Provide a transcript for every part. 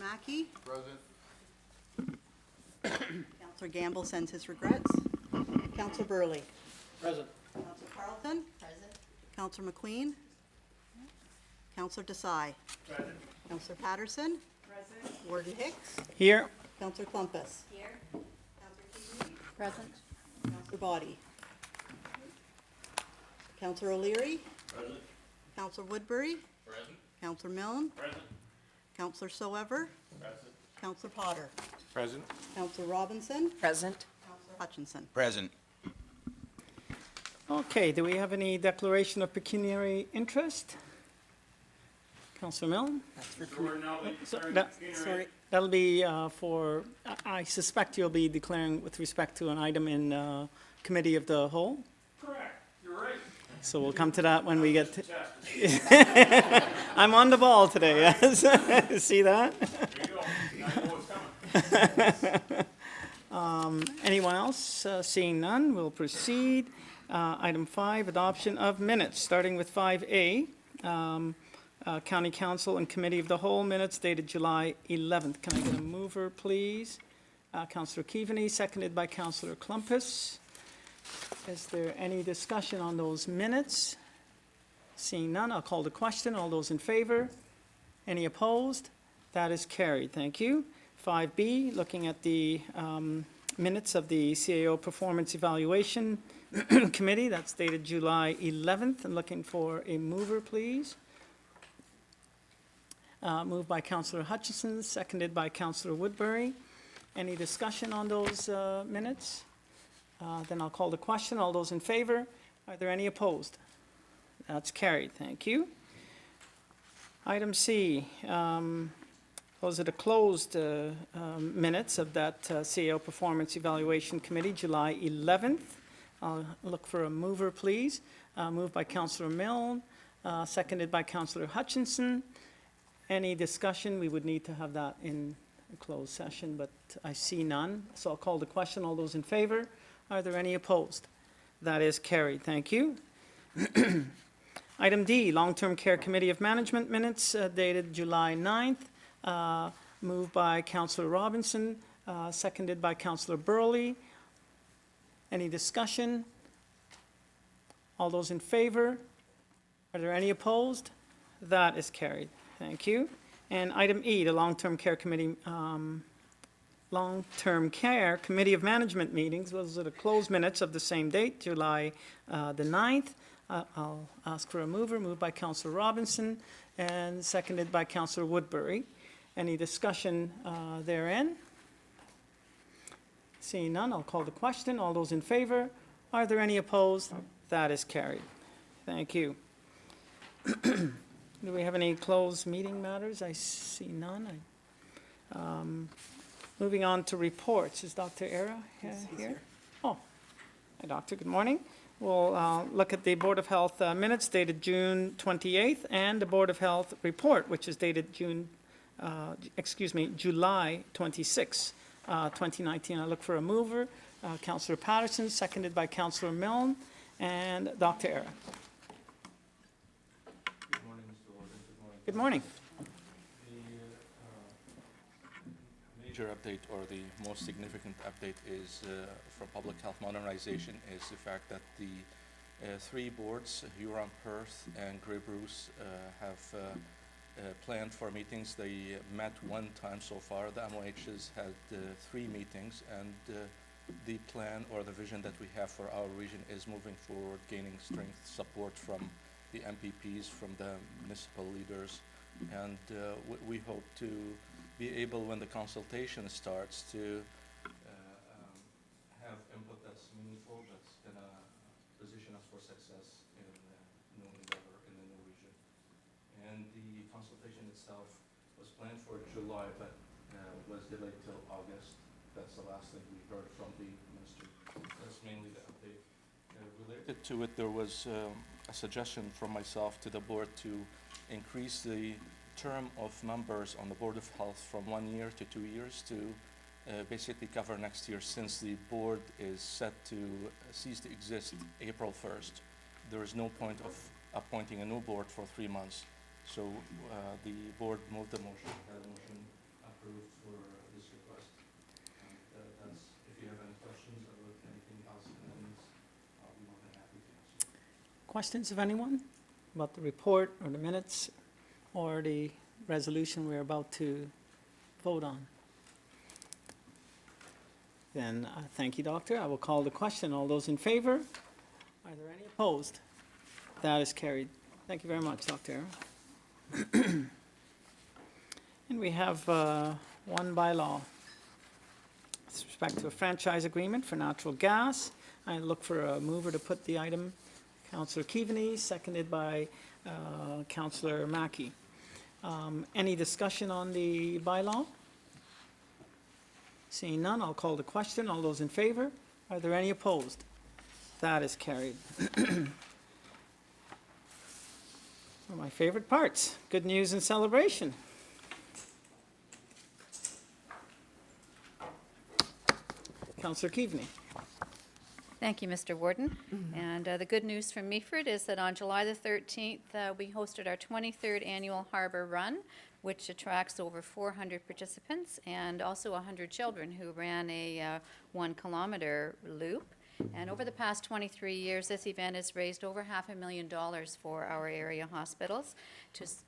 Mackey. Present. Counselor Gamble sends his regrets. Counselor Burley. Present. Counselor Carlton. Present. Counselor McQueen. Counselor Desai. Present. Counselor Patterson. Present. Warden Hicks. Here. Counselor Clumpus. Here. Counselor Keaveney. Present. Counselor Body. Counselor O'Leary. Present. Counselor Woodbury. Present. Counselor Milne. Present. Counselor Soever. Present. Counselor Potter. Present. Counselor Robinson. Present. Counselor Hutchinson. Present. Okay, do we have any declaration of pecuniary interest? Councillor Milne? We're now So declaring that- pecuniary- Sorry, That'll be for, I suspect you'll be declaring with respect to an item in Committee of the Whole. Correct, you're right. So we'll come to that when we get to, Yes, I'm on the ball today, yes. See that? there you go. Now you know what's coming. Anyone else? Seeing none, we'll proceed. Item 5, adoption of minutes, starting with 5A. County Council and Committee of the Whole minutes dated July 11th. Can I get a mover, please? Councillor Keaveney, seconded by Councillor Clumpus. Is there any discussion on those minutes? Seeing none, I'll call the question. All those in favor? Any opposed? That is carried. Thank you. 5B, looking at the minutes of the CAO Performance Evaluation Committee, that's dated July 11th. I'm looking for a mover, please. Moved by Councillor Hutchinson, seconded by Councillor Woodbury. Any discussion on those minutes? Then I'll call the question. All those in favor? Are there any opposed? That's carried. Thank you. Item C, those are the closed minutes of that CAO Performance Evaluation Committee, July 11th. I'll look for a mover, please. Moved by Councillor Milne, seconded by Councillor Hutchinson. Any discussion? We would need to have that in a closed session, but I see none. So I'll call the question. All those in favor? Are there any opposed? That is carried. Thank you. Item D, Long-Term Care Committee of Management minutes dated July 9th. Moved by Councillor Robinson, seconded by Councillor Burley. Any discussion? All those in favor? Are there any opposed? That is carried. Thank you. And item E, the Long-Term Care Committee, Long-Term Care Committee of Management meetings. Those are the closed minutes of the same date, July the 9th. I'll ask for a mover. Moved by Councillor Robinson and seconded by Councillor Woodbury. Any discussion therein? Seeing none, I'll call the question. All those in favor? Are there any opposed? That is carried. Thank you. Do we have any closed meeting matters? I see none. Moving on to reports. Is Dr. Era here? Oh, hi, Doctor. Good morning. We'll look at the Board of Health minutes dated June 28th and the Board of Health report, which is dated July 26, 2019. I look for a mover. Councillor Patterson, seconded by Councillor Milne and Dr. Era. Good morning, Mr. Warden. Good morning. Good morning. The major update, or the most significant update, is for public health modernization, is the fact that the three boards, Huron, Perth, and Grey Bruce, have planned for meetings. They met one time so far. The MOHs had three meetings, and the plan or the vision that we have for our region is moving forward, gaining strength, support from the MPPs, from the municipal leaders, and we hope to be able, when the consultation starts, to have input that's meaningful, that's going to position us for success in new endeavor in the new region. And the consultation itself was planned for July, but was delayed till August. That's the last thing we heard from the ministry. That's mainly the update. Related to it, there was a suggestion from myself to the board to increase the term of members on the Board of Health from 1 year to 2 years to basically cover next year, since the board is set to cease to exist April 1st. There is no point of appointing a new board for 3 months. So the board moved the motion, had a motion approved for this request. And that's, if you have any questions or anything else, amendments, I'll be more than happy to answer. Questions of anyone about the report or the minutes or the resolution we're about to vote on? Then, thank you, Doctor. I will call the question. All those in favor? Are there any opposed? That is carried. Thank you very much, Dr. Aaron. And we have one bylaw. With respect to a franchise agreement for natural gas. I look for a mover to put the item. Councillor Keaveney, seconded by Councillor Mackey. Any discussion on the bylaw? Seeing none, I'll call the question. All those in favor? Are there any opposed? That is carried. One of my favorite parts, good news and celebration. Councillor Keaveney. Thank you, Mr. Warden. And the good news from Meaford is that on July the 13th, we hosted our 23rd annual Harbor Run, which attracts over 400 participants and also 100 children who ran a 1-kilometer loop. And over the past 23 years, this event has raised over $500,000 for our area hospitals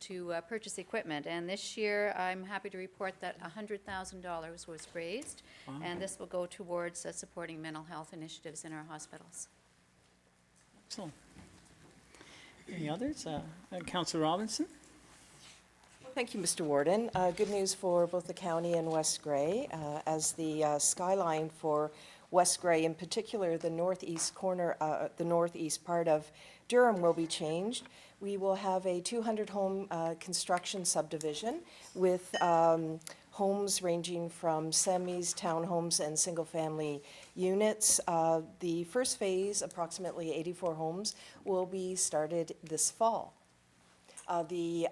to purchase equipment. And this year, I'm happy to report that $100,000 was raised, and this will go towards supporting mental health initiatives in our hospitals. Excellent. Any others? Councillor Robinson? Thank you, Mr. Warden. Good news for both the county and West Grey, as the skyline for West Grey, in particular the northeast corner, the northeast part of Durham, will be changed. We will have a 200-home construction subdivision with homes ranging from semis, townhomes, and single-family units. The first phase, approximately 84 homes, will be started this fall. The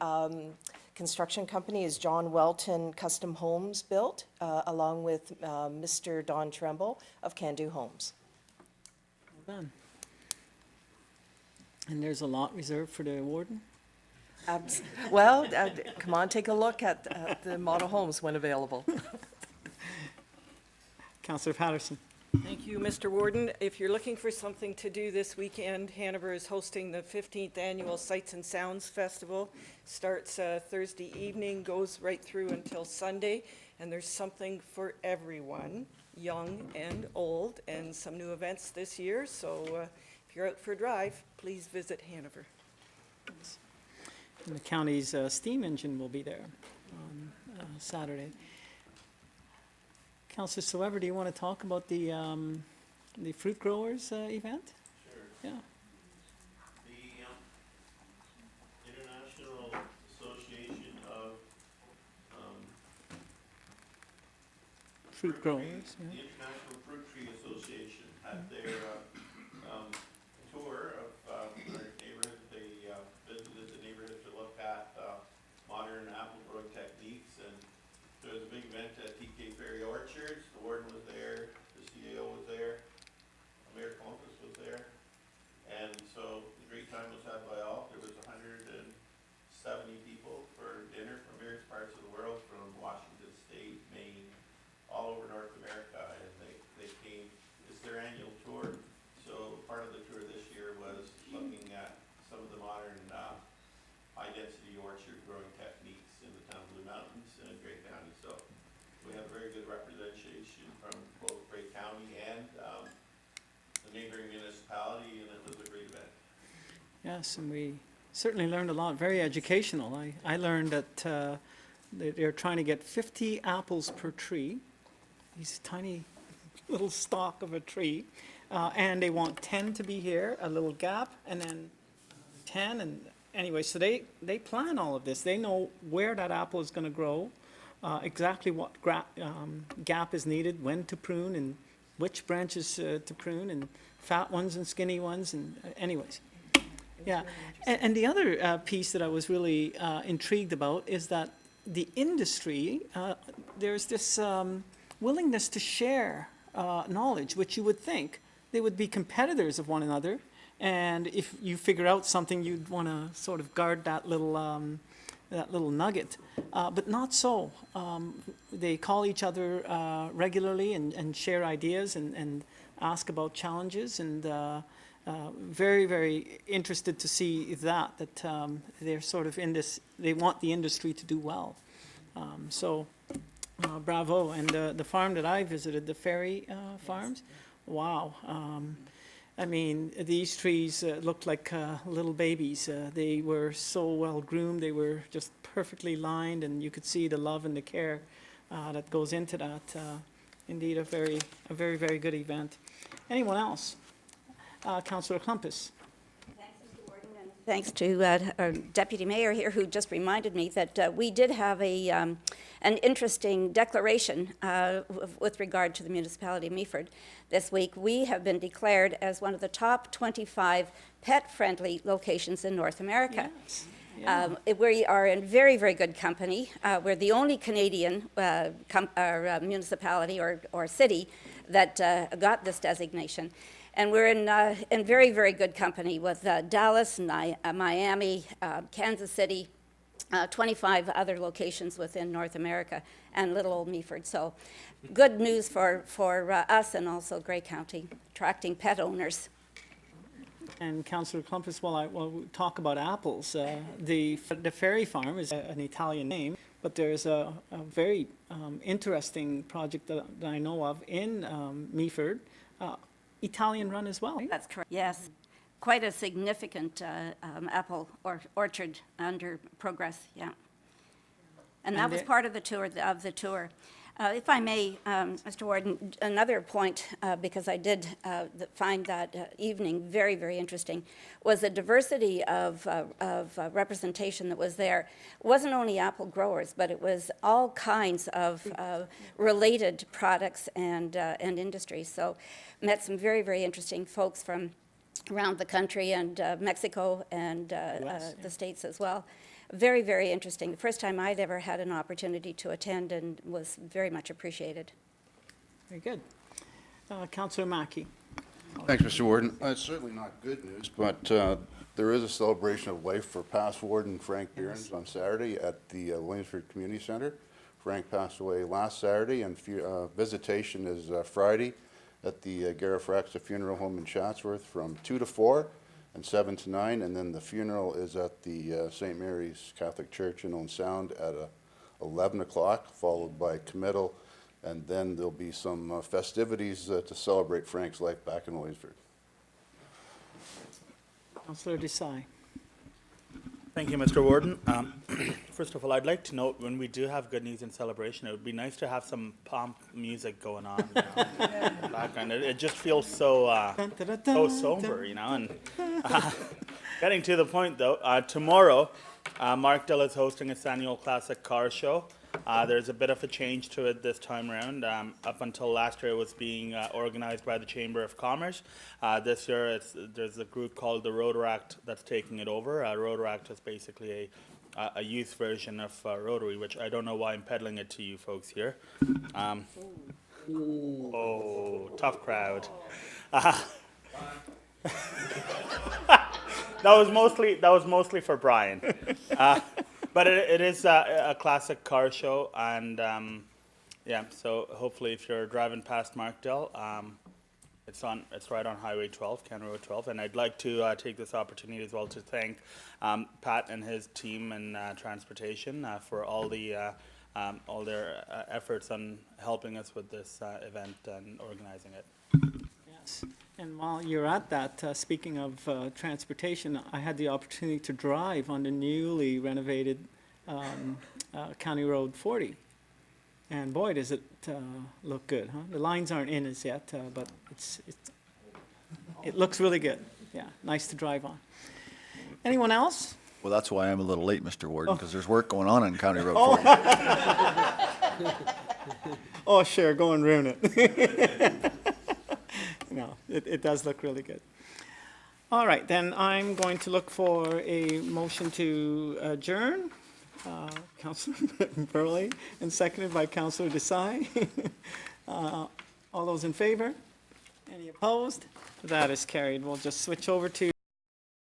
construction company is John Welton Custom Homes Built, along with Mr. Don Tremble of Can Do Homes. Well done. And there's a lot reserved for the warden? Well, come on, take a look at the model homes when available. Councillor Patterson. Thank you, Mr. Warden. If you're looking for something to do this weekend, Hanover is hosting the 15th Annual Sights and Sounds Festival. Starts Thursday evening, goes right through until Sunday, and there's something for everyone, young and old, and some new events this year. So if you're out for a drive, please visit Hanover. And the county's steam engine will be there on Saturday. Councillor Soever, do you want to talk about the fruit growers event? Sure. Yeah. The International Association of Fruit growers, The yeah. International Fruit Tree Association had their tour of our neighborhood. They visited the neighborhood to look at modern apple growing techniques, and there was a big event at TK Ferry Orchards. The warden was there, the CAO was there, Mayor Columbus was there, and so a great time was had by all. There was 170 people for dinner from various parts of the world, from Washington State, Maine, all over North America, and they came. It's their annual tour, so part of the tour this year was looking at some of the modern high-density orchard growing techniques in the town of Blue Mountains and Grey County. So we have a very good representation from both Grey County and the neighboring municipality, and it was a great event. Yes, and we certainly learned a lot, very educational. I learned that they're trying to get 50 apples per tree, these tiny little stalk of a tree, and they want 10 to be here, a little gap, and then 10, and anyway, so they plan all of this. They know where that apple is going to grow, exactly what gap is needed, when to prune, and which branches to prune, and fat ones and skinny ones, and anyways. Yeah, and the other piece that I was really intrigued about is that the industry, there's this willingness to share knowledge, which you would think they would be competitors of one another, and if you figure out something, you'd want to sort of guard that little that little nugget. But not so. They call each other regularly and share ideas and ask about challenges, and very, very interested to see that they're sort of in this, they want the industry to do well. So bravo. And the farm that I visited, the Ferry Farms, wow. I mean, these trees looked like little babies. They were so well groomed. They were just perfectly lined, and you could see the love and the care that goes into that. Indeed, a very, very good event. Anyone else? Councillor Klumpus. Thanks to our Deputy Mayor here, who just reminded me that we did have an interesting declaration with regard to the municipality of Meaford this week. We have been declared as one of the top 25 pet-friendly locations in North America. Yes. Yeah. We are in very, very good company. We're the only Canadian municipality or city that got this designation. And we're in very, very good company with Dallas, Miami, Kansas City, 25 other locations within North America, and little old Meaford. So good news for us and also Grey County, attracting pet owners. And Councillor Klumpus, while we talk about apples, the Ferry Farm is an Italian name, but there's a very interesting project that I know of in Meaford, Italian run as well. That's correct. Yes, quite a significant apple orchard under progress. Yeah, and that was part of the tour. If I may, Mr. Warden, another point, because I did find that evening very, very interesting, was the diversity of representation that was there. It wasn't only apple growers, but it was all kinds of related products and industries. So met some very, very interesting folks from around the country and Mexico and the States as well. Very, very interesting. The first time I'd ever had an opportunity to attend, and was very much appreciated. Very good. Councillor Mackey. Thanks, Mr. Warden. It's certainly not good news, but there is a celebration of life for past Warden Frank Behrens on Saturday at the Williamsford Community Centre. Frank passed away last Saturday, and visitation is Friday at the Gareth Raxa Funeral Home in Chatsworth from 2 to 4. And 7 to 9, and then the funeral is at the St. Mary's Catholic Church in Owen Sound at 11 o'clock, followed by committal, and then there'll be some festivities to celebrate Frank's life back in Williamsford. Councillor Desai. Thank you, Mr. Warden. First of all, I'd like to note when we do have good news and celebration, it would be nice to have some pomp music going on. You know, in the background. It just feels so somber, you know. And getting to the point, though, tomorrow, Markdale is hosting its annual Classic Car Show. There's a bit of a change to it this time around. Up until last year, it was being organized by the Chamber of Commerce. This year, there's a group called the Rotaract that's taking it over. Rotaract is basically a youth version of Rotary, which I don't know why I'm peddling it to you folks here. Oh, tough crowd. That was mostly for Brian. But it is a classic car show, and yeah, so hopefully if you're driving past Markdale, it's right on Highway 12, County Road 12, and I'd like to take this opportunity as well to thank Pat and his team in transportation for all their efforts on helping us with this event and organizing it. Yes. And while you're at that, speaking of transportation, I had the opportunity to drive on the newly renovated County Road 40. And boy, does it look good, huh? The lines aren't in as yet, but it looks really good. Yeah, nice to drive on. Anyone else? Well, that's why I'm a little late, Mr. Warden, because there's work going on County Road 40. Oh, sure, go and ruin it. No, it does look really good. All right, then I'm going to look for a motion to adjourn. Councillor Burley, and seconded by Councillor Desai. All those in favor? Any opposed? That is carried. We'll just switch over to